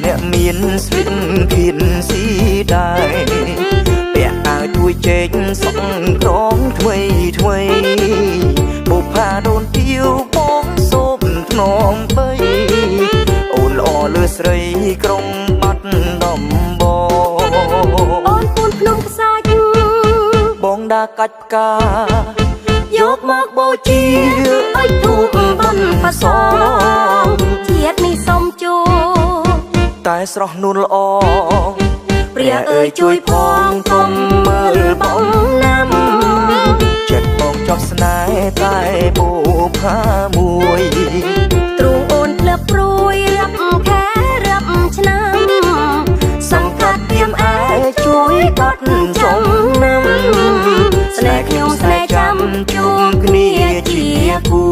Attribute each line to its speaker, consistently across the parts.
Speaker 1: អ្នកមានស្រីគៀនស៊ីដែរពាក់អាវទួយជែកសក់ក្រងថ្មីថ្មីបុប្ផាដូនទាវបងសូមធ្នមបីអូនល្អលើស្រីក្រុងបាត់ដំបង
Speaker 2: អូនពូនភ្នំខ្សាច់
Speaker 1: បងដាកាច់ផ្កា
Speaker 2: យកមកបូជាឲ្យទូកបំផាសងជាតិនេះសុំជួ
Speaker 1: តែស្រស់នួនល្អ
Speaker 2: ព្រះអើយជួយផងកុំមើលបងណាំ
Speaker 1: ចិត្តបងចប់ស្នេហ៍តែបុប្ផាមួយ
Speaker 2: ទ្រូងអូនភ្លឹបព្រួយរាប់ខែរាប់ឆ្នាំសង្កាត់ទៀមអែជួយបាត់ចុងណាំស្នេហ៍ខ្ញុំស្នេហ៍ចាំជួងគ្នាជាគូ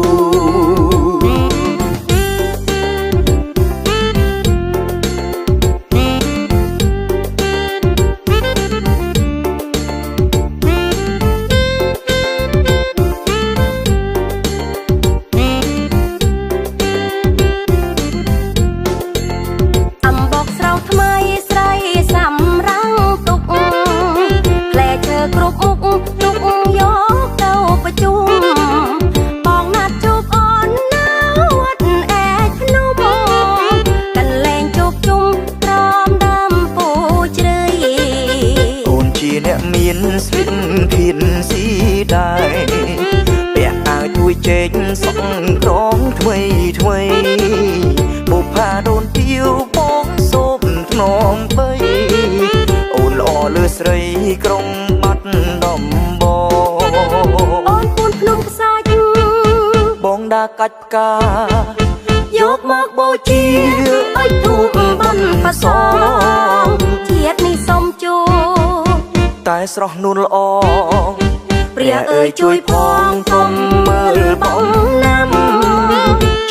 Speaker 1: មានស្រីគៀនស៊ីដែរពាក់អាវទួយជែកសក់ក្រងថ្មីថ្មីបុប្ផាដូនទាវបងសូមធ្នមបីអូនល្អលើស្រីក្រុងបាត់ដំបង
Speaker 2: អូនពូនភ្នំខ្សាច់
Speaker 1: បងដាកាច់ផ្កា
Speaker 2: យកមកបូជាឲ្យទូកបំផាសងជាតិនេះសុំជួ
Speaker 1: តែស្រស់នួនល្អ
Speaker 2: ព្រះអើយជួយផងកុំមើលបងណាំ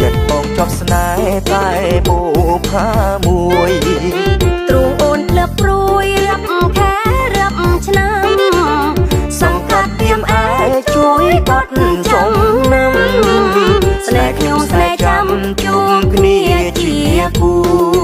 Speaker 1: ចិត្តបងចប់ស្នេហ៍តែបុប្ផាមួយ
Speaker 2: ទ្រូងអូនភ្លឹបព្រួយរាប់ខែរាប់ឆ្នាំសង្កាត់ទៀមអែជួយបាត់ចុងណាំស្នេហ៍ខ្ញុំស្នេហ៍ចាំជួងគ្នាជាគូ